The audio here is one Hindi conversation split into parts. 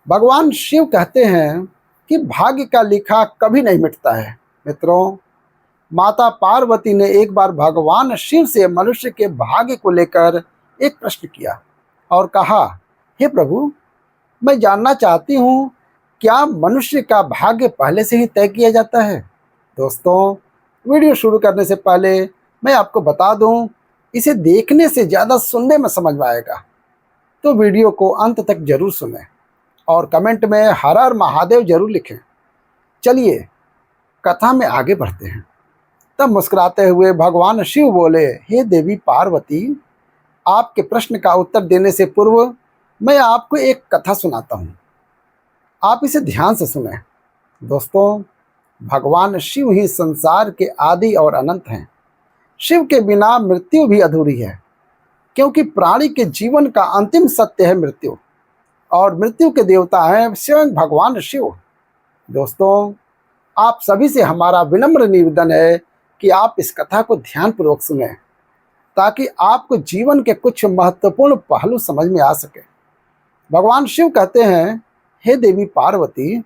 भगवान शिव कहते हैं कि भाग्य का लिखा कभी नहीं मिटता है। मित्रों, माता पार्वती ने एक बार भगवान शिव से मनुष्य के भाग्य को लेकर एक प्रश्न किया और कहा, हे प्रभु, मैं जानना चाहती हूँ, क्या मनुष्य का भाग्य पहले से ही तय किया जाता है? दोस्तों, वीडियो शुरू करने से पहले मैं आपको बता दूं, इसे देखने से ज़्यादा सुनने में समझ में आएगा, तो वीडियो को अंत तक जरूर सुनें और कमेंट में हर हर महादेव जरूर लिखें। चलिए कथा में आगे बढ़ते हैं। तब मुस्कुराते हुए भगवान शिव बोले, हे देवी पार्वती, आपके प्रश्न का उत्तर देने से पूर्व मैं आपको एक कथा सुनाता हूँ। आप इसे ध्यान से सुनें। दोस्तों, भगवान शिव ही संसार के आदि और अनंत हैं। शिव के बिना मृत्यु भी अधूरी है, क्योंकि प्राणी के जीवन का अंतिम सत्य है मृत्यु, और मृत्यु के देवता हैं स्वयं भगवान शिव। दोस्तों, आप सभी से हमारा विनम्र निवेदन है कि आप इस कथा को ध्यानपूर्वक सुनें, ताकि आपको जीवन के कुछ महत्वपूर्ण पहलू समझ में आ सके। भगवान शिव कहते हैं, हे देवी पार्वती,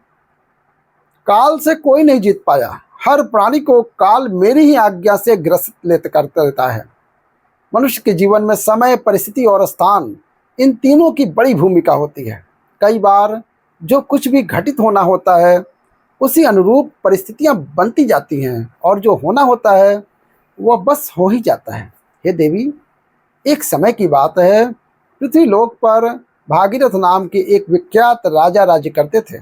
काल से कोई नहीं जीत पाया। हर प्राणी को काल मेरी ही आज्ञा से ग्रसित करता रहता है। मनुष्य के जीवन में समय, परिस्थिति और स्थान, इन तीनों की बड़ी भूमिका होती है। कई बार जो कुछ भी घटित होना होता है, उसी अनुरूप परिस्थितियां बनती जाती हैं, और जो होना होता है वह बस हो ही जाता है। हे देवी, एक समय की बात है, पृथ्वी लोक पर भागीरथ नाम के एक विख्यात राजा राज्य करते थे।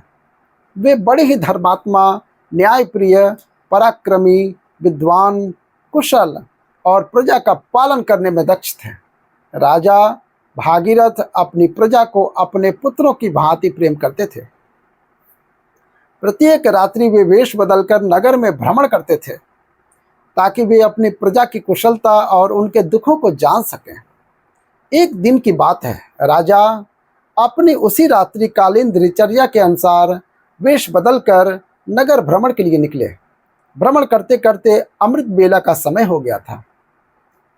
वे बड़े ही धर्मात्मा, न्यायप्रिय, पराक्रमी, विद्वान, कुशल और प्रजा का पालन करने में दक्ष थे। राजा भागीरथ अपनी प्रजा को अपने पुत्रों की भांति प्रेम करते थे। प्रत्येक रात्रि वे वेश बदलकर नगर में भ्रमण करते थे, ताकि वे अपनी प्रजा की कुशलता और उनके दुखों को जान सकें। एक दिन की बात है, राजा अपनी उसी रात्रिकालीन दिनचर्या के अनुसार वेश बदलकर नगर भ्रमण के लिए निकले। भ्रमण करते करते अमृत बेला का समय हो गया था।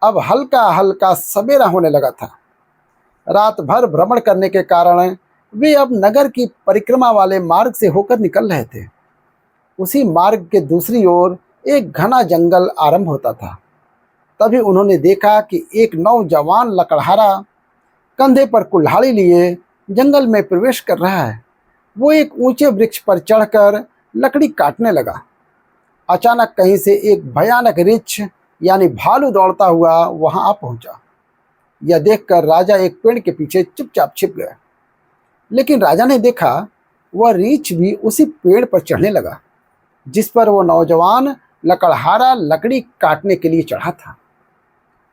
अब हल्का हल्का सवेरा होने लगा था। रात भर भ्रमण करने के कारण वे अब नगर की परिक्रमा वाले मार्ग से होकर निकल रहे थे। उसी मार्ग के दूसरी ओर एक घना जंगल आरंभ होता था। तभी उन्होंने देखा कि एक नौजवान लकड़हारा कंधे पर कुल्हाड़ी लिए जंगल में प्रवेश कर रहा है। वो एक ऊंचे वृक्ष पर चढ़कर लकड़ी काटने लगा। अचानक कहीं से एक भयानक रीछ यानी भालू दौड़ता हुआ वहां आ पहुंचा। यह देखकर राजा एक पेड़ के पीछे चुपचाप छिप गया। लेकिन राजा ने देखा, वह रीछ भी उसी पेड़ पर चढ़ने लगा जिस पर वो नौजवान लकड़हारा लकड़ी काटने के लिए चढ़ा था।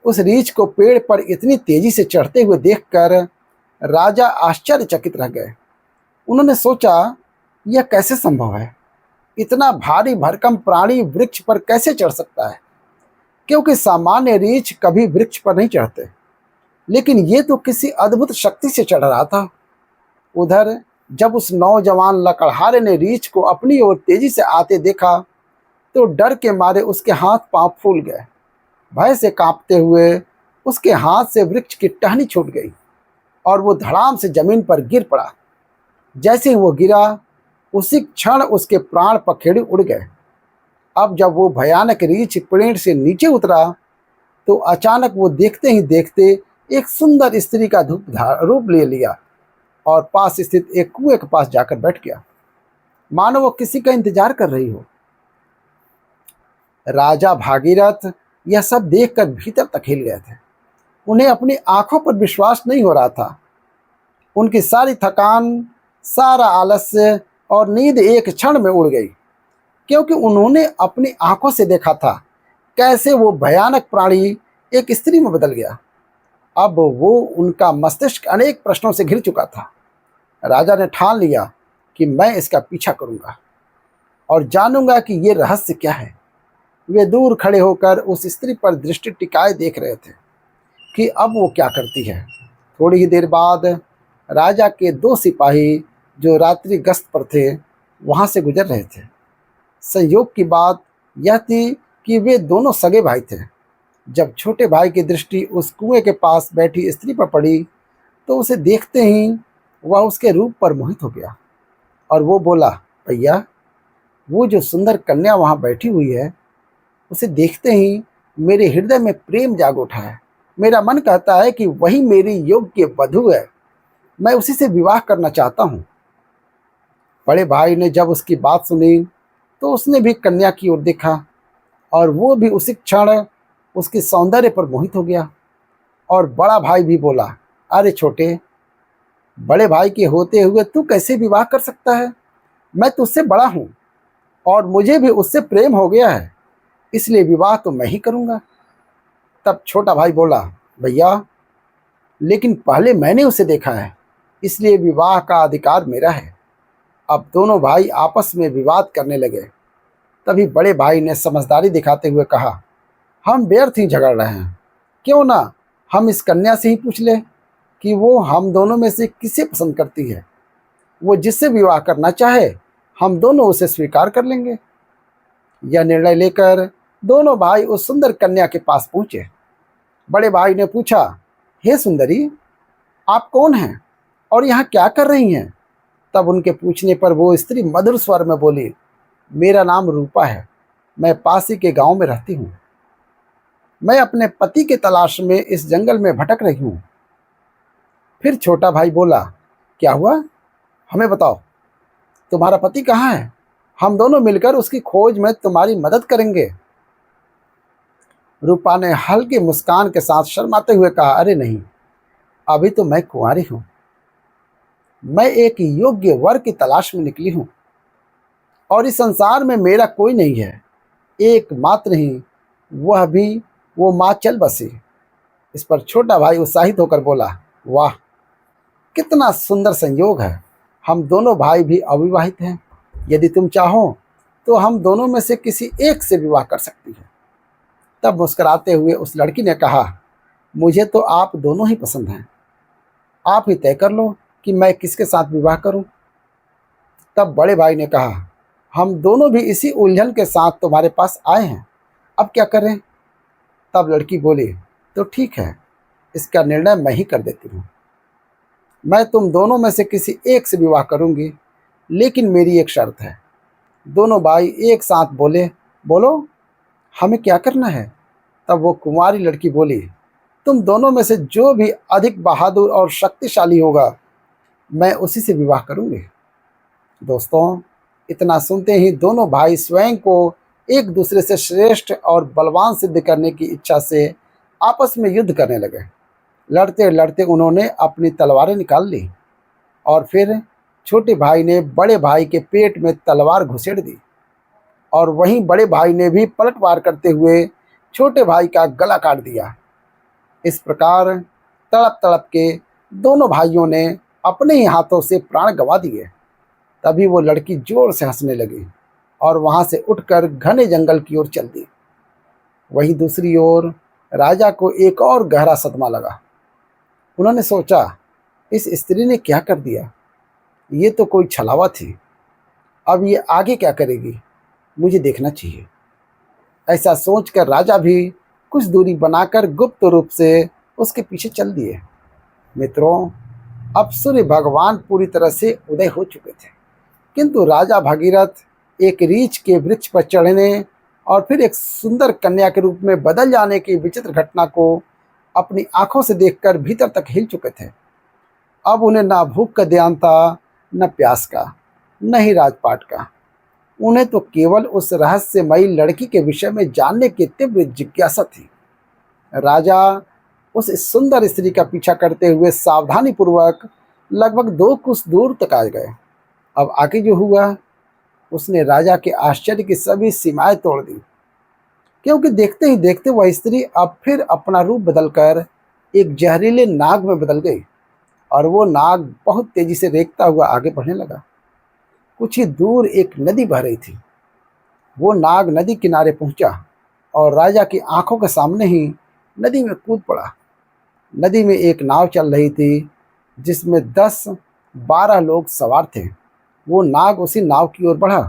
उस रीछ को पेड़ पर इतनी तेजी से चढ़ते हुए देखकर राजा आश्चर्यचकित रह गए। उन्होंने सोचा, यह कैसे संभव है? इतना भारी भरकम प्राणी वृक्ष पर कैसे चढ़ सकता है? क्योंकि सामान्य रीछ कभी वृक्ष पर नहीं चढ़ते, लेकिन ये तो किसी अद्भुत शक्ति से चढ़ रहा था। उधर जब उस नौजवान लकड़हारे ने रीछ को अपनी ओर तेजी से आते देखा, तो डर के मारे उसके हाथ पांव फूल गए। भय से कांपते हुए उसके हाथ से वृक्ष की टहनी छूट गई और वो धड़ाम से जमीन पर गिर पड़ा। जैसे ही वो गिरा, उसी क्षण उसके प्राण पखेरु उड़ गए। अब जब वो भयानक रीछ पेड़ से नीचे उतरा, तो अचानक वो देखते ही देखते एक सुंदर स्त्री का रूप ले लिया और पास स्थित एक कुएं के पास जाकर बैठ गया, मानो वो किसी का इंतजार कर रही हो। राजा भागीरथ यह सब देखकर भीतर तक हिल गए थे। उन्हें अपनी आंखों पर विश्वास नहीं हो रहा था। उनकी सारी थकान, सारा आलस्य और नींद एक क्षण में उड़ गई, क्योंकि उन्होंने अपनी आंखों से देखा था कैसे वो भयानक प्राणी एक स्त्री में बदल गया। अब वो उनका मस्तिष्क अनेक प्रश्नों से घिर चुका था। राजा ने ठान लिया कि मैं इसका पीछा करूंगा और जानूंगा कि ये रहस्य क्या है। वे दूर खड़े होकर उस स्त्री पर दृष्टि टिकाए देख रहे थे कि अब वो क्या करती है। थोड़ी ही देर बाद राजा के दो सिपाही जो रात्रि गश्त पर थे वहां से गुजर रहे थे। संयोग की बात यह थी कि वे दोनों सगे भाई थे। जब छोटे भाई की दृष्टि उस कुएं के पास बैठी स्त्री पर पड़ी, तो उसे देखते ही वह उसके रूप पर मोहित हो गया और वो बोला, भैया, वो जो सुंदर कन्या वहाँ बैठी हुई है, उसे देखते ही मेरे हृदय में प्रेम जाग उठा है। मेरा मन कहता है कि वही मेरी योग्य वधू है। मैं उसी से विवाह करना चाहता हूँ। बड़े भाई ने जब उसकी बात सुनी तो उसने भी कन्या की ओर देखा और वो भी उसी क्षण उसके सौंदर्य पर मोहित हो गया। और बड़ा भाई भी बोला, अरे छोटे, बड़े भाई के होते हुए तू कैसे विवाह कर सकता है? मैं तुझसे बड़ा हूँ और मुझे भी उससे प्रेम हो गया है, इसलिए विवाह तो मैं ही करूँगा। तब छोटा भाई बोला, भैया, लेकिन पहले मैंने उसे देखा है, इसलिए विवाह का अधिकार मेरा है। अब दोनों भाई आपस में विवाद करने लगे। तभी बड़े भाई ने समझदारी दिखाते हुए कहा, हम व्यर्थ ही झगड़ रहे हैं, क्यों ना हम इस कन्या से ही पूछ ले कि वो हम दोनों में से किसे पसंद करती है। वो जिससे विवाह करना चाहे हम दोनों उसे स्वीकार कर लेंगे। यह निर्णय लेकर दोनों भाई उस सुंदर कन्या के पास पहुंचे। बड़े भाई ने पूछा, हे सुंदरी, आप कौन हैं और यहाँ क्या कर रही हैं? तब उनके पूछने पर वो स्त्री मधुर स्वर में बोली, मेरा नाम रूपा है, मैं पास ही के गांव में रहती हूँ। मैं अपने पति के तलाश में इस जंगल में भटक रही हूँ। फिर छोटा भाई बोला, क्या हुआ, हमें बताओ, तुम्हारा पति कहाँ है? हम दोनों मिलकर उसकी खोज में तुम्हारी मदद करेंगे। रूपा ने हल्की मुस्कान के साथ शर्माते हुए कहा, अरे नहीं, अभी तो मैं कुंवारी हूँ। मैं एक योग्य वर की तलाश में निकली हूँ और इस संसार में मेरा कोई नहीं है, एकमात्र ही, वह भी वो माँ चल बसी। इस पर छोटा भाई उत्साहित होकर बोला, वाह, कितना सुंदर संयोग है। हम दोनों भाई भी अविवाहित हैं। यदि तुम चाहो तो हम दोनों में से किसी एक से विवाह कर सकती है। तब मुस्कुराते हुए उस लड़की ने कहा, मुझे तो आप दोनों ही पसंद हैं। आप ही तय कर लो कि मैं किसके साथ विवाह करूं। तब बड़े भाई ने कहा, हम दोनों भी इसी उलझन के साथ तुम्हारे पास आए हैं, अब क्या करें? तब लड़की बोली, तो ठीक है, इसका निर्णय मैं ही कर देती हूँ। मैं तुम दोनों में से किसी एक से विवाह करूंगी, लेकिन मेरी एक शर्त है। दोनों भाई एक साथ बोले, बोलो, हमें क्या करना है? तब वो कुंवारी लड़की बोली, तुम दोनों में से जो भी अधिक बहादुर और शक्तिशाली होगा, मैं उसी से विवाह करूंगी। दोस्तों, इतना सुनते ही दोनों भाई स्वयं को एक दूसरे से श्रेष्ठ और बलवान सिद्ध करने की इच्छा से आपस में युद्ध करने लगे। लड़ते लड़ते उन्होंने अपनी तलवारें निकाल ली और फिर छोटे भाई ने बड़े भाई के पेट में तलवार घुसेड़ दी और वहीं बड़े भाई ने भी पलटवार करते हुए छोटे भाई का गला काट दिया। इस प्रकार तड़प तड़प के दोनों भाइयों ने अपने ही हाथों से प्राण गंवा दिए। तभी वो लड़की जोर से हंसने लगी और वहां से उठकर घने जंगल की ओर चल दी। वहीं दूसरी ओर राजा को एक और गहरा सदमा लगा। उन्होंने सोचा, इस स्त्री ने क्या कर दिया? ये तो कोई छलावा थी। अब ये आगे क्या करेगी? मुझे देखना चाहिए। ऐसा सोचकर राजा भी कुछ दूरी बनाकर गुप्त रूप से उसके पीछे चल दिए। मित्रों, अब सूर्य भगवान पूरी तरह से उदय हो चुके थे, किंतु राजा भगीरथ एक रीछ के वृक्ष पर चढ़ने और फिर एक सुंदर कन्या के रूप में बदल जाने की विचित्र घटना को अपनी आंखों से देखकर भीतर तक हिल चुके थे। अब उन्हें ना भूख का ध्यान था, न प्यास का, न ही राजपाट का। उन्हें तो केवल उस रहस्यमयी लड़की के विषय में जानने की तीव्र जिज्ञासा थी। राजा उस सुंदर स्त्री का पीछा करते हुए सावधानी पूर्वक लगभग 2 कोस दूर तक आ गए। अब आगे जो हुआ, उसने राजा के आश्चर्य की सभी सीमाएं तोड़ दी, क्योंकि देखते ही देखते वह स्त्री अब फिर अपना रूप बदलकर एक जहरीले नाग में बदल गई और वो नाग बहुत तेजी से रेंगता हुआ आगे बढ़ने लगा। कुछ ही दूर एक नदी बह रही थी। वो नाग नदी किनारे पहुंचा और राजा की आंखों के सामने ही नदी में कूद पड़ा। नदी में एक नाव चल रही थी जिसमें 10-12 लोग सवार थे। वो नाग उसी नाव की ओर बढ़ा।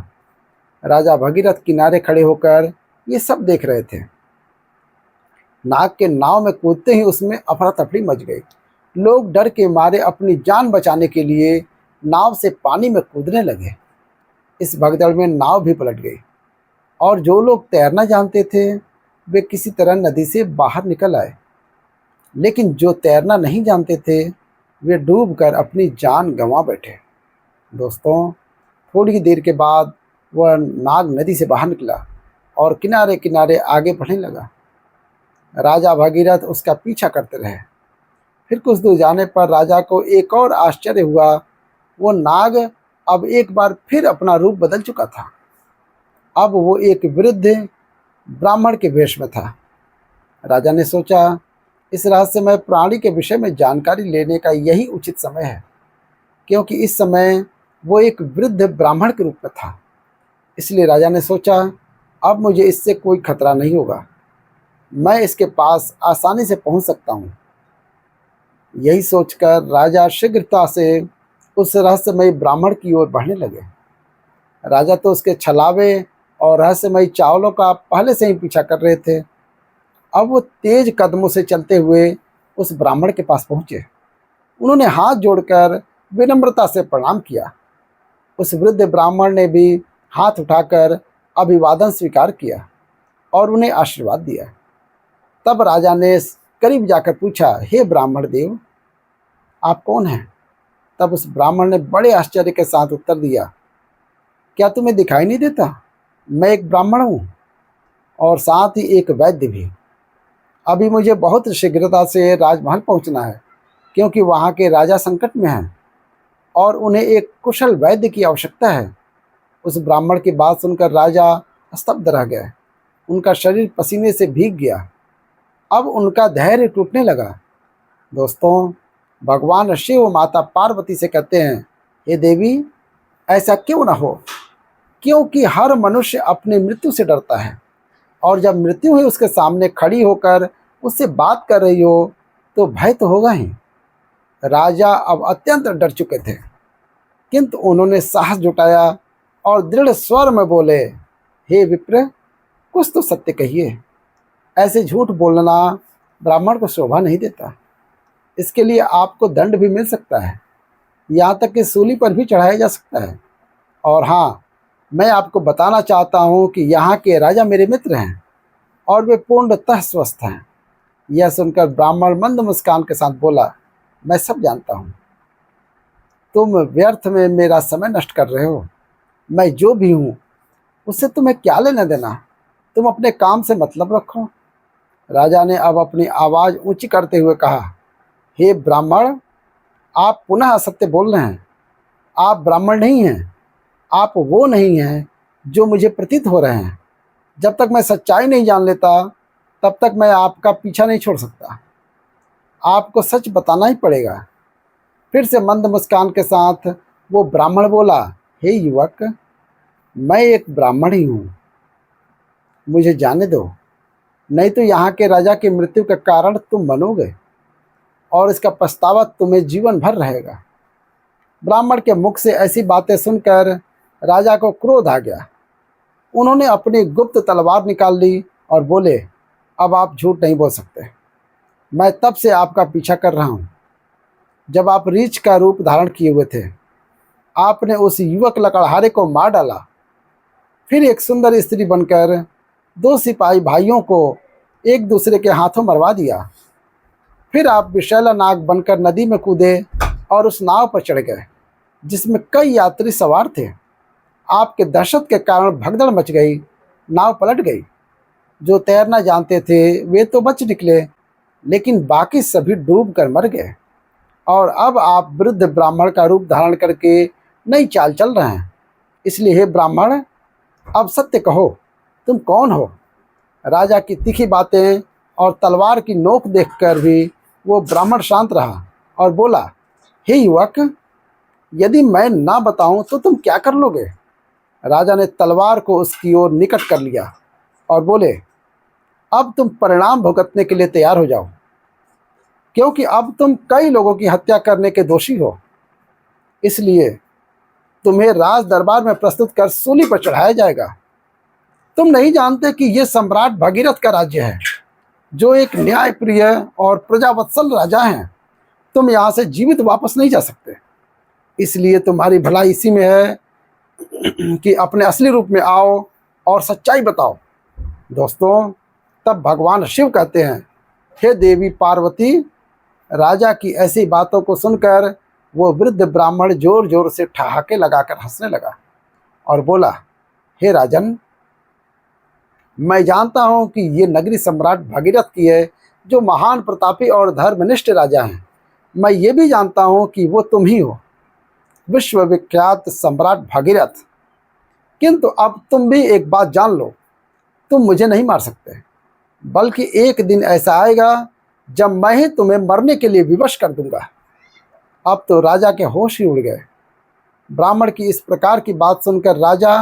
राजा भगीरथ किनारे खड़े होकर ये सब देख रहे थे। नाग के नाव में कूदते ही उसमें अफरा तफरी मच गई। लोग डर के मारे अपनी जान बचाने के लिए नाव से पानी में कूदने लगे। इस भगदड़ में नाव भी पलट गई और जो लोग तैरना जानते थे वे किसी तरह नदी से बाहर निकल आए, लेकिन जो तैरना नहीं जानते थे वे डूबकर अपनी जान गंवा बैठे। दोस्तों, थोड़ी देर के बाद वह नाग नदी से बाहर निकला और किनारे किनारे आगे बढ़ने लगा। राजा भगीरथ उसका पीछा करते रहे। फिर कुछ दूर जाने पर राजा को एक और आश्चर्य हुआ। वो नाग अब एक बार फिर अपना रूप बदल चुका था। अब वो एक वृद्ध ब्राह्मण के वेश में था। राजा ने सोचा, इस रहस्यमय प्राणी के विषय में जानकारी लेने का यही उचित समय है, क्योंकि इस समय वो एक वृद्ध ब्राह्मण के रूप में था। इसलिए राजा ने सोचा, अब मुझे इससे कोई खतरा नहीं होगा, मैं इसके पास आसानी से पहुंच सकता हूं। यही सोचकर राजा शीघ्रता से उस रहस्यमयी ब्राह्मण की ओर बढ़ने लगे। राजा तो उसके छलावे और रहस्यमयी चावलों का पहले से ही पीछा कर रहे थे। अब वो तेज कदमों से चलते हुए उस ब्राह्मण के पास पहुंचे। उन्होंने हाथ जोड़कर विनम्रता से प्रणाम किया। उस वृद्ध ब्राह्मण ने भी हाथ उठाकर अभिवादन स्वीकार किया और उन्हें आशीर्वाद दिया। तब राजा ने करीब जाकर पूछा, हे ब्राह्मण देव, आप कौन हैं? तब उस ब्राह्मण ने बड़े आश्चर्य के साथ उत्तर दिया, क्या तुम्हें दिखाई नहीं देता? मैं एक ब्राह्मण हूँ और साथ ही एक वैद्य भी। अभी मुझे बहुत शीघ्रता से राजमहल पहुँचना है, क्योंकि वहाँ के राजा संकट में हैं और उन्हें एक कुशल वैद्य की आवश्यकता है। उस ब्राह्मण की बात सुनकर राजा स्तब्ध रह गए। उनका शरीर पसीने से भीग गया। अब उनका धैर्य टूटने लगा। दोस्तों, भगवान शिव माता पार्वती से कहते हैं, हे देवी, ऐसा क्यों ना हो, क्योंकि हर मनुष्य अपनी मृत्यु से डरता है और जब मृत्यु ही उसके सामने खड़ी होकर उससे बात कर रही हो तो भय तो होगा ही। राजा अब अत्यंत डर चुके थे, किंतु उन्होंने साहस जुटाया और दृढ़ स्वर में बोले, हे विप्र, कुछ तो सत्य कहिए। ऐसे झूठ बोलना ब्राह्मण को शोभा नहीं देता। इसके लिए आपको दंड भी मिल सकता है, यहाँ तक कि सूली पर भी चढ़ाया जा सकता है। और हाँ, मैं आपको बताना चाहता हूँ कि यहाँ के राजा मेरे मित्र हैं और वे पूर्णतः स्वस्थ हैं। यह सुनकर ब्राह्मण मंद मुस्कान के साथ बोला, मैं सब जानता हूँ। तुम व्यर्थ में मेरा समय नष्ट कर रहे हो। मैं जो भी हूँ उससे तुम्हें क्या लेना देना? तुम अपने काम से मतलब रखो। राजा ने अब अपनी आवाज़ ऊंची करते हुए कहा, हे ब्राह्मण, आप पुनः असत्य बोल रहे हैं। आप ब्राह्मण नहीं हैं। आप वो नहीं हैं जो मुझे प्रतीत हो रहे हैं। जब तक मैं सच्चाई नहीं जान लेता तब तक मैं आपका पीछा नहीं छोड़ सकता। आपको सच बताना ही पड़ेगा। फिर से मंद मुस्कान के साथ वो ब्राह्मण बोला, हे युवक, मैं एक ब्राह्मण ही हूँ, मुझे जाने दो, नहीं तो यहाँ के राजा की मृत्यु का कारण तुम बनोगे और इसका पछतावा तुम्हें जीवन भर रहेगा। ब्राह्मण के मुख से ऐसी बातें सुनकर राजा को क्रोध आ गया। उन्होंने अपनी गुप्त तलवार निकाल ली और बोले, अब आप झूठ नहीं बोल सकते। मैं तब से आपका पीछा कर रहा हूँ जब आप रीछ का रूप धारण किए हुए थे। आपने उस युवक लकड़हारे को मार डाला, फिर एक सुंदर स्त्री बनकर दो सिपाही भाइयों को एक दूसरे के हाथों मरवा दिया। फिर आप विषैला नाग बनकर नदी में कूदे और उस नाव पर चढ़ गए जिसमें कई यात्री सवार थे। आपके दहशत के कारण भगदड़ मच गई, नाव पलट गई। जो तैरना जानते थे वे तो बच निकले, लेकिन बाकी सभी डूब कर मर गए। और अब आप वृद्ध ब्राह्मण का रूप धारण करके नई चाल चल रहे हैं। इसलिए हे ब्राह्मण, अब सत्य कहो, तुम कौन हो? राजा की तीखी बातें और तलवार की नोक देखकर भी वो ब्राह्मण शांत रहा और बोला, हे युवक, यदि मैं ना बताऊं तो तुम क्या कर लोगे? राजा ने तलवार को उसकी ओर निकट कर लिया और बोले, अब तुम परिणाम भुगतने के लिए तैयार हो जाओ, क्योंकि अब तुम कई लोगों की हत्या करने के दोषी हो। इसलिए तुम्हें राज दरबार में प्रस्तुत कर सूली पर चढ़ाया जाएगा। तुम नहीं जानते कि ये सम्राट भगीरथ का राज्य है, जो एक न्यायप्रिय और प्रजावत्सल राजा हैं। तुम यहाँ से जीवित वापस नहीं जा सकते। इसलिए तुम्हारी भलाई इसी में है कि अपने असली रूप में आओ और सच्चाई बताओ। दोस्तों, तब भगवान शिव कहते हैं, हे देवी पार्वती। राजा की ऐसी बातों को सुनकर वो वृद्ध ब्राह्मण जोर जोर से ठहाके लगाकर हंसने लगा और बोला, हे राजन, मैं जानता हूँ कि ये नगरी सम्राट भगीरथ की है, जो महान प्रतापी और धर्मनिष्ठ राजा हैं। मैं ये भी जानता हूँ कि वो तुम ही हो, विश्वविख्यात सम्राट भगीरथ। किंतु अब तुम भी एक बात जान लो, तुम मुझे नहीं मार सकते, बल्कि एक दिन ऐसा आएगा जब मैं ही तुम्हें मरने के लिए विवश कर दूंगा। अब तो राजा के होश ही उड़ गए। ब्राह्मण की इस प्रकार की बात सुनकर राजा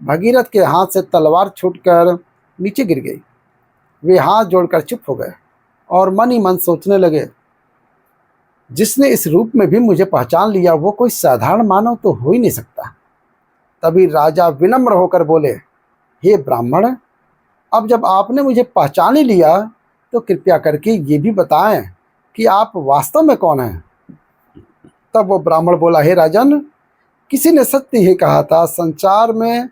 भगीरथ के हाथ से तलवार छूटकर नीचे गिर गई। वे हाथ जोड़कर चुप हो गए और मन ही मन सोचने लगे, जिसने इस रूप में भी मुझे पहचान लिया वो कोई साधारण मानव तो हो ही नहीं सकता। तभी राजा विनम्र होकर बोले, हे ब्राह्मण, अब जब आपने मुझे पहचान ही लिया तो कृपया करके ये भी बताएं कि आप वास्तव में कौन हैं। तब वो ब्राह्मण बोला, हे राजन, किसी ने सत्य ही कहा था, संसार में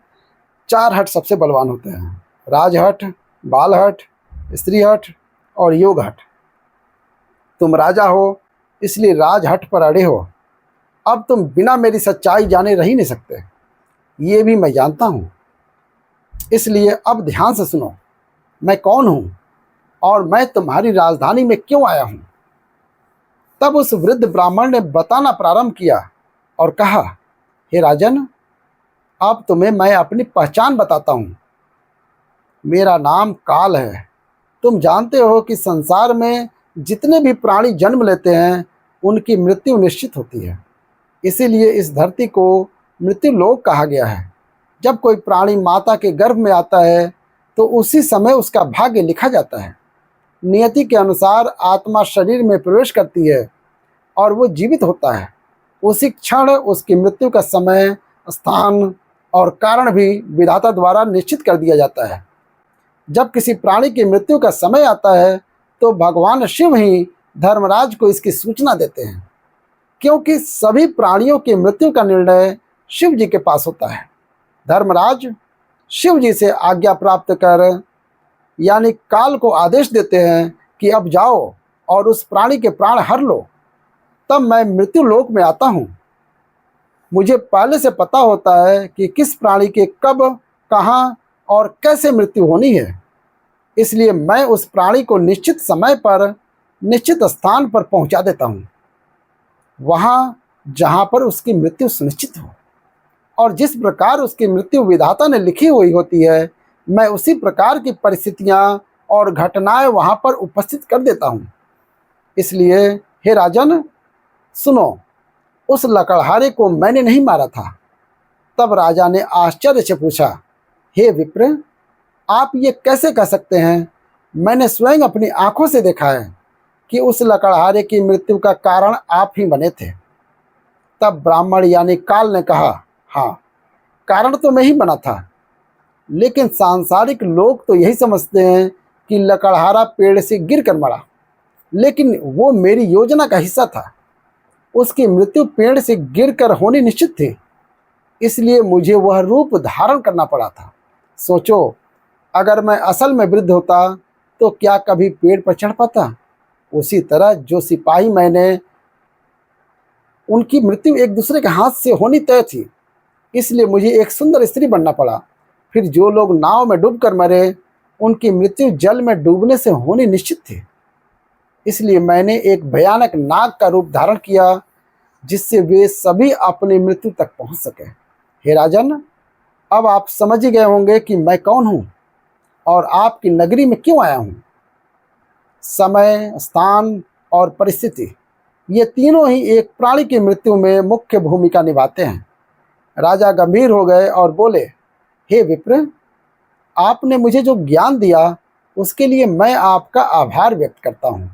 4 हट सबसे बलवान होते हैं, राजहट, बालहट, स्त्रीहट और योगहट। तुम राजा हो, इसलिए राजहट पर अड़े हो। अब तुम बिना मेरी सच्चाई जाने रह ही नहीं सकते, ये भी मैं जानता हूँ। इसलिए अब ध्यान से सुनो, मैं कौन हूँ और मैं तुम्हारी राजधानी में क्यों आया हूँ। तब उस वृद्ध ब्राह्मण ने बताना प्रारंभ किया और कहा, हे राजन, अब तुम्हें मैं अपनी पहचान बताता हूँ। मेरा नाम काल है। तुम जानते हो कि संसार में जितने भी प्राणी जन्म लेते हैं उनकी मृत्यु निश्चित होती है। इसीलिए इस धरती को मृत्यु लोक कहा गया है। जब कोई प्राणी माता के गर्भ में आता है तो उसी समय उसका भाग्य लिखा जाता है। नियति के अनुसार आत्मा शरीर में प्रवेश करती है और वो जीवित होता है। उसी क्षण उसकी मृत्यु का समय, स्थान और कारण भी विधाता द्वारा निश्चित कर दिया जाता है। जब किसी प्राणी की मृत्यु का समय आता है तो भगवान शिव ही धर्मराज को इसकी सूचना देते हैं, क्योंकि सभी प्राणियों की मृत्यु का निर्णय शिव जी के पास होता है। धर्मराज शिव जी से आज्ञा प्राप्त कर यानी काल को आदेश देते हैं कि अब जाओ और उस प्राणी के प्राण हर लो। तब मैं मृत्यु लोक में आता हूँ। मुझे पहले से पता होता है कि किस प्राणी के कब, कहाँ और कैसे मृत्यु होनी है। इसलिए मैं उस प्राणी को निश्चित समय पर निश्चित स्थान पर पहुंचा देता हूँ, वहाँ जहाँ पर उसकी मृत्यु सुनिश्चित हो। और जिस प्रकार उसकी मृत्यु विधाता ने लिखी हुई होती है, मैं उसी प्रकार की परिस्थितियाँ और घटनाएं वहाँ पर उपस्थित कर देता हूँ। इसलिए हे राजन, सुनो, उस लकड़हारे को मैंने नहीं मारा था। तब राजा ने आश्चर्य से पूछा, हे विप्र, आप ये कैसे कह सकते हैं? मैंने स्वयं अपनी आंखों से देखा है कि उस लकड़हारे की मृत्यु का कारण आप ही बने थे। तब ब्राह्मण यानी काल ने कहा, हाँ, कारण तो मैं ही बना था, लेकिन सांसारिक लोग तो यही समझते हैं कि लकड़हारा पेड़ से गिर कर मरा, लेकिन वो मेरी योजना का हिस्सा था। उसकी मृत्यु पेड़ से गिरकर होनी निश्चित थी, इसलिए मुझे वह रूप धारण करना पड़ा था। सोचो, अगर मैं असल में वृद्ध होता तो क्या कभी पेड़ पर चढ़ पाता? उसी तरह जो सिपाही मैंने, उनकी मृत्यु एक दूसरे के हाथ से होनी तय थी, इसलिए मुझे एक सुंदर स्त्री बनना पड़ा। फिर जो लोग नाव में डूबकर मरे, उनकी मृत्यु जल में डूबने से होनी निश्चित थी, इसलिए मैंने एक भयानक नाग का रूप धारण किया, जिससे वे सभी अपनी मृत्यु तक पहुंच सके। हे राजन, अब आप समझ ही गए होंगे कि मैं कौन हूं और आपकी नगरी में क्यों आया हूं। समय, स्थान और परिस्थिति, ये तीनों ही एक प्राणी की मृत्यु में मुख्य भूमिका निभाते हैं। राजा गंभीर हो गए और बोले, हे विप्र, आपने मुझे जो ज्ञान दिया उसके लिए मैं आपका आभार व्यक्त करता हूँ,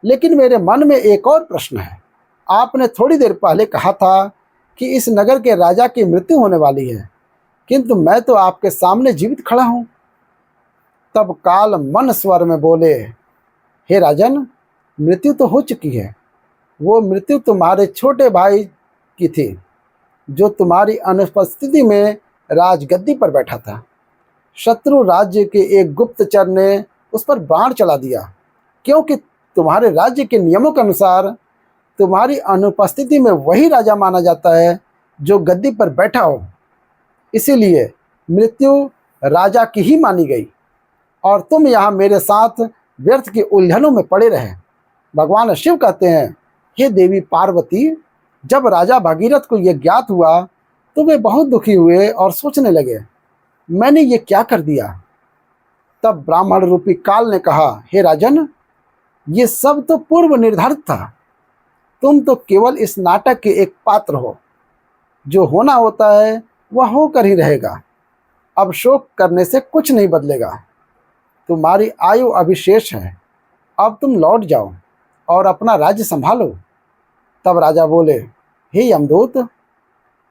लेकिन मेरे मन में एक और प्रश्न है। आपने थोड़ी देर पहले कहा था कि इस नगर के राजा की मृत्यु होने वाली है, किंतु मैं तो आपके सामने जीवित खड़ा हूँ। तब काल मन स्वर में बोले, हे राजन, मृत्यु तो हो चुकी है, वो मृत्यु तुम्हारे छोटे भाई की थी, जो तुम्हारी अनुपस्थिति में राजगद्दी पर बैठा था। शत्रु राज्य के एक गुप्तचर ने उस पर बाण चला दिया, क्योंकि तुम्हारे राज्य के नियमों के अनुसार तुम्हारी अनुपस्थिति में वही राजा माना जाता है जो गद्दी पर बैठा हो। इसीलिए मृत्यु राजा की ही मानी गई और तुम यहाँ मेरे साथ व्यर्थ की उलझनों में पड़े रहे। भगवान शिव कहते हैं, हे देवी पार्वती, जब राजा भागीरथ को यह ज्ञात हुआ तो वे बहुत दुखी हुए और सोचने लगे, मैंने ये क्या कर दिया। तब ब्राह्मण रूपी काल ने कहा, हे राजन, ये सब तो पूर्व निर्धारित था। तुम तो केवल इस नाटक के एक पात्र हो। जो होना होता है वह होकर ही रहेगा। अब शोक करने से कुछ नहीं बदलेगा। तुम्हारी आयु अभी शेष है। अब तुम लौट जाओ और अपना राज्य संभालो। तब राजा बोले, हे यमदूत,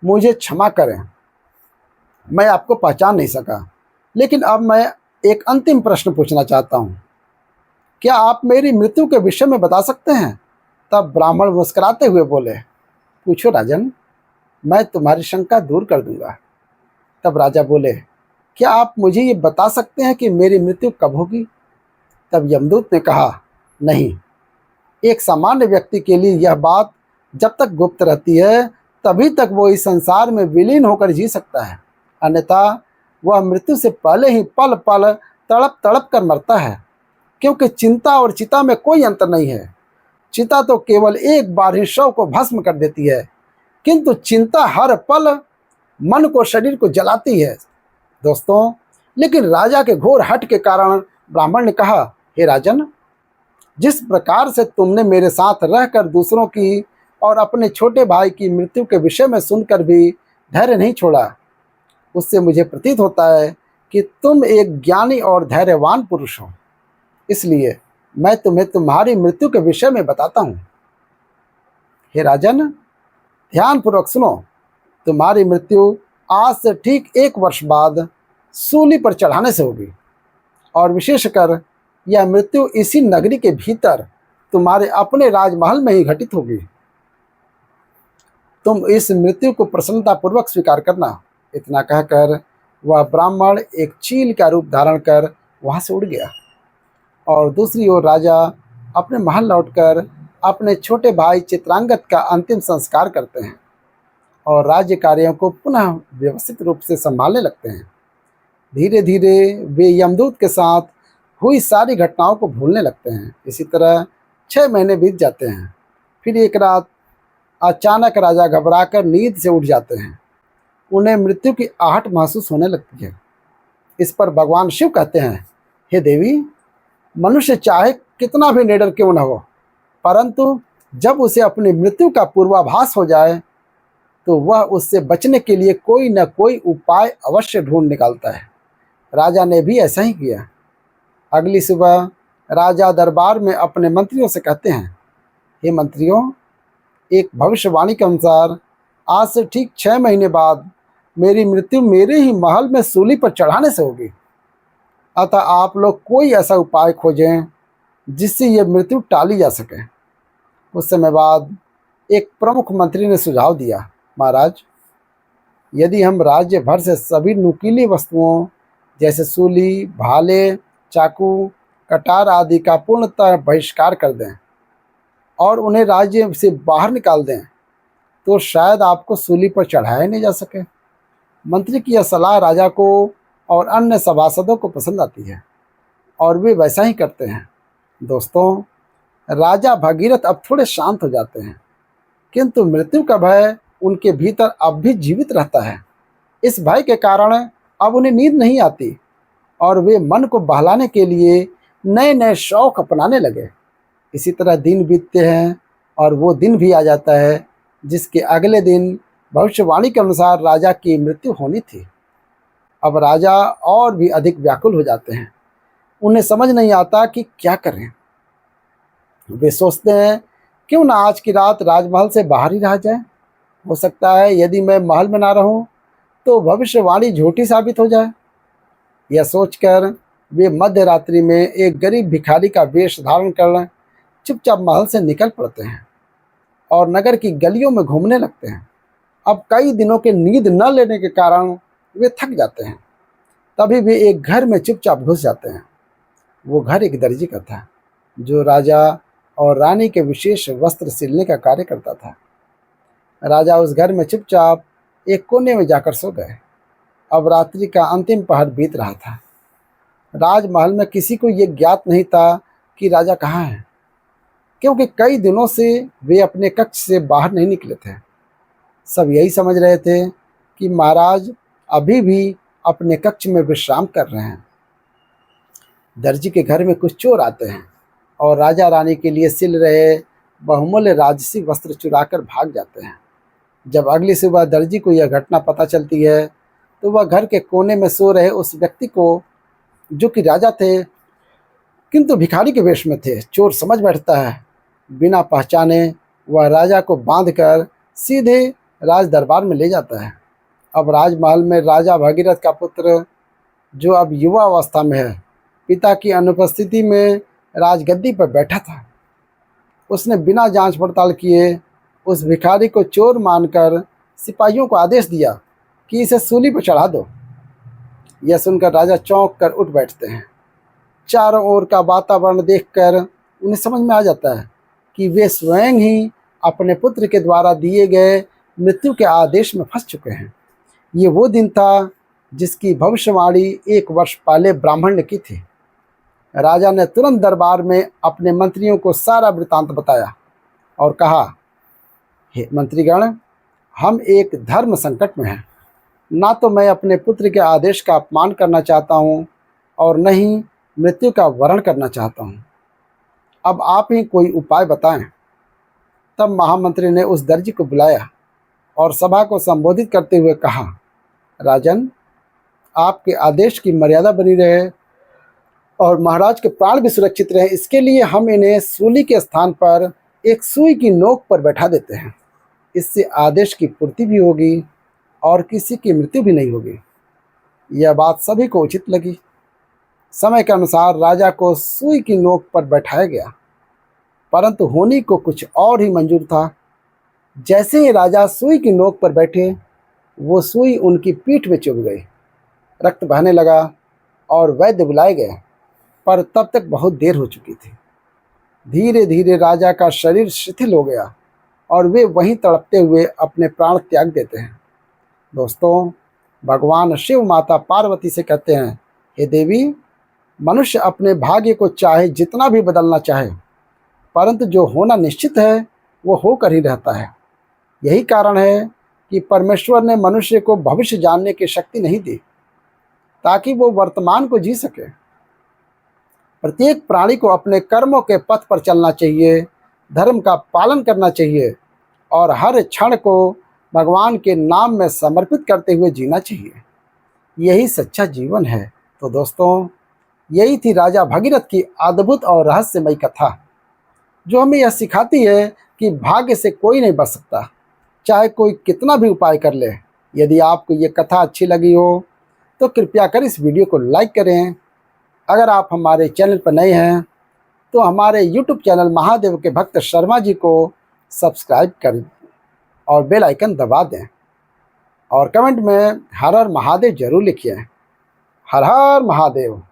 मुझे क्षमा करें, मैं आपको पहचान नहीं सका। लेकिन अब मैं एक अंतिम प्रश्न पूछना चाहता हूँ। क्या आप मेरी मृत्यु के विषय में बता सकते हैं? तब ब्राह्मण मुस्कुराते हुए बोले, पूछो राजन, मैं तुम्हारी शंका दूर कर दूंगा। तब राजा बोले, क्या आप मुझे ये बता सकते हैं कि मेरी मृत्यु कब होगी? तब यमदूत ने कहा, नहीं, एक सामान्य व्यक्ति के लिए यह बात जब तक गुप्त रहती है तभी तक वो इस संसार में विलीन होकर जी सकता है, अन्यथा वह मृत्यु से पहले ही पल पल तड़प तड़प कर मरता है। क्योंकि चिंता और चिता में कोई अंतर नहीं है। चिता तो केवल एक बार ही शव को भस्म कर देती है, किंतु चिंता हर पल मन को, शरीर को जलाती है। दोस्तों, लेकिन राजा के घोर हठ के कारण ब्राह्मण ने कहा, हे राजन, जिस प्रकार से तुमने मेरे साथ रहकर दूसरों की और अपने छोटे भाई की मृत्यु के विषय में सुनकर भी धैर्य नहीं छोड़ा, उससे मुझे प्रतीत होता है कि तुम एक ज्ञानी और धैर्यवान पुरुष हो। इसलिए मैं तुम्हें तुम्हारी मृत्यु के विषय में बताता हूँ। हे राजन, ध्यानपूर्वक सुनो। तुम्हारी मृत्यु आज से ठीक 1 वर्ष बाद सूली पर चढ़ाने से होगी, और विशेषकर यह मृत्यु इसी नगरी के भीतर तुम्हारे अपने राजमहल में ही घटित होगी। तुम इस मृत्यु को प्रसन्नतापूर्वक स्वीकार करना। इतना कहकर वह ब्राह्मण एक चील का रूप धारण कर वहाँ से उड़ गया। और दूसरी ओर राजा अपने महल लौटकर अपने छोटे भाई चित्रांगद का अंतिम संस्कार करते हैं और राज्य कार्यों को पुनः व्यवस्थित रूप से संभालने लगते हैं। धीरे धीरे वे यमदूत के साथ हुई सारी घटनाओं को भूलने लगते हैं। इसी तरह 6 महीने बीत जाते हैं। फिर एक रात अचानक राजा घबराकर नींद से उठ जाते हैं। उन्हें मृत्यु की आहट महसूस होने लगती है। इस पर भगवान शिव कहते हैं, हे देवी, मनुष्य चाहे कितना भी निडर क्यों न हो, परंतु जब उसे अपनी मृत्यु का पूर्वाभास हो जाए तो वह उससे बचने के लिए कोई न कोई उपाय अवश्य ढूंढ निकालता है। राजा ने भी ऐसा ही किया। अगली सुबह राजा दरबार में अपने मंत्रियों से कहते हैं, हे मंत्रियों, एक भविष्यवाणी के अनुसार आज से ठीक 6 महीने बाद मेरी मृत्यु मेरे ही महल में सूली पर चढ़ाने से होगी। अतः आप लोग कोई ऐसा उपाय खोजें जिससे यह मृत्यु टाली जा सके। कुछ समय बाद एक प्रमुख मंत्री ने सुझाव दिया, महाराज, यदि हम राज्य भर से सभी नुकीली वस्तुओं जैसे सूली, भाले, चाकू, कटार आदि का पूर्णतः बहिष्कार कर दें और उन्हें राज्य से बाहर निकाल दें, तो शायद आपको सूली पर चढ़ाया नहीं जा सके। मंत्री की यह सलाह राजा को और अन्य सभासदों को पसंद आती है और वे वैसा ही करते हैं। दोस्तों, राजा भगीरथ अब थोड़े शांत हो जाते हैं, किंतु मृत्यु का भय उनके भीतर अब भी जीवित रहता है। इस भय के कारण अब उन्हें नींद नहीं आती और वे मन को बहलाने के लिए नए नए शौक अपनाने लगे। इसी तरह दिन बीतते हैं और वो दिन भी आ जाता है जिसके अगले दिन भविष्यवाणी के अनुसार राजा की मृत्यु होनी थी। अब राजा और भी अधिक व्याकुल हो जाते हैं। उन्हें समझ नहीं आता कि क्या करें। वे सोचते हैं, क्यों ना आज की रात राजमहल से बाहर ही रह जाए। हो सकता है यदि मैं महल में ना रहूं तो भविष्यवाणी झूठी साबित हो जाए। यह सोचकर वे मध्य रात्रि में एक गरीब भिखारी का वेश धारण कर चुपचाप महल से निकल पड़ते हैं। और नगर की गलियों में घूमने लगते हैं। अब कई दिनों के नींद न लेने के कारण वे थक जाते हैं। तभी वे एक घर में चुपचाप घुस जाते हैं। वो घर एक दर्जी का था, जो राजा और रानी के विशेष वस्त्र सिलने का कार्य करता था। राजा उस घर में चुपचाप एक कोने में जाकर सो गए। अब रात्रि का अंतिम पहर बीत रहा था। राजमहल में किसी को ये ज्ञात नहीं था कि राजा कहाँ हैं, क्योंकि कई दिनों से वे अपने कक्ष से बाहर नहीं निकले थे। सब यही समझ रहे थे कि महाराज अभी भी अपने कक्ष में विश्राम कर रहे हैं। दर्जी के घर में कुछ चोर आते हैं और राजा रानी के लिए सिल रहे बहुमूल्य राजसी वस्त्र चुराकर भाग जाते हैं। जब अगली सुबह दर्जी को यह घटना पता चलती है, तो वह घर के कोने में सो रहे उस व्यक्ति को, जो कि राजा थे किंतु भिखारी के वेश में थे, चोर समझ बैठता है। बिना पहचाने वह राजा को बांधकर सीधे राज दरबार में ले जाता है। अब राजमहल में राजा भगीरथ का पुत्र, जो अब युवा अवस्था में है, पिता की अनुपस्थिति में राजगद्दी पर बैठा था। उसने बिना जांच पड़ताल किए उस भिखारी को चोर मानकर सिपाहियों को आदेश दिया कि इसे सूली पर चढ़ा दो। यह सुनकर राजा चौंक कर उठ बैठते हैं। चारों ओर का वातावरण देखकर उन्हें समझ में आ जाता है कि वे स्वयं ही अपने पुत्र के द्वारा दिए गए मृत्यु के आदेश में फंस चुके हैं। ये वो दिन था जिसकी भविष्यवाणी 1 वर्ष पहले ब्राह्मण ने की थी। राजा ने तुरंत दरबार में अपने मंत्रियों को सारा वृतांत बताया और कहा, हे मंत्रीगण, हम एक धर्म संकट में हैं। ना तो मैं अपने पुत्र के आदेश का अपमान करना चाहता हूँ और न ही मृत्यु का वरण करना चाहता हूँ। अब आप ही कोई उपाय बताएं। तब महामंत्री ने उस दर्जी को बुलाया और सभा को संबोधित करते हुए कहा, राजन, आपके आदेश की मर्यादा बनी रहे और महाराज के प्राण भी सुरक्षित रहे, इसके लिए हम इन्हें सूली के स्थान पर एक सुई की नोक पर बैठा देते हैं। इससे आदेश की पूर्ति भी होगी और किसी की मृत्यु भी नहीं होगी। यह बात सभी को उचित लगी। समय के अनुसार राजा को सुई की नोक पर बैठाया गया, परंतु होनी को कुछ और ही मंजूर था। जैसे ही राजा सुई की नोक पर बैठे, वो सुई उनकी पीठ में चुभ गई। रक्त बहने लगा और वैद्य बुलाए गए, पर तब तक बहुत देर हो चुकी थी। धीरे धीरे राजा का शरीर शिथिल हो गया और वे वहीं तड़पते हुए अपने प्राण त्याग देते हैं। दोस्तों, भगवान शिव माता पार्वती से कहते हैं, हे देवी, मनुष्य अपने भाग्य को चाहे जितना भी बदलना चाहे, परंतु जो होना निश्चित है वो होकर ही रहता है। यही कारण है कि परमेश्वर ने मनुष्य को भविष्य जानने की शक्ति नहीं दी, ताकि वो वर्तमान को जी सके। प्रत्येक प्राणी को अपने कर्मों के पथ पर चलना चाहिए, धर्म का पालन करना चाहिए और हर क्षण को भगवान के नाम में समर्पित करते हुए जीना चाहिए। यही सच्चा जीवन है। तो दोस्तों, यही थी राजा भगीरथ की अद्भुत और रहस्यमयी कथा, जो हमें यह सिखाती है कि भाग्य से कोई नहीं बच सकता, चाहे कोई कितना भी उपाय कर ले। यदि आपको ये कथा अच्छी लगी हो तो कृपया कर इस वीडियो को लाइक करें। अगर आप हमारे चैनल पर नए हैं तो हमारे यूट्यूब चैनल महादेव के भक्त शर्मा जी को सब्सक्राइब करें और बेल आइकन दबा दें और कमेंट में हर हर महादेव जरूर लिखिए। हर हर महादेव।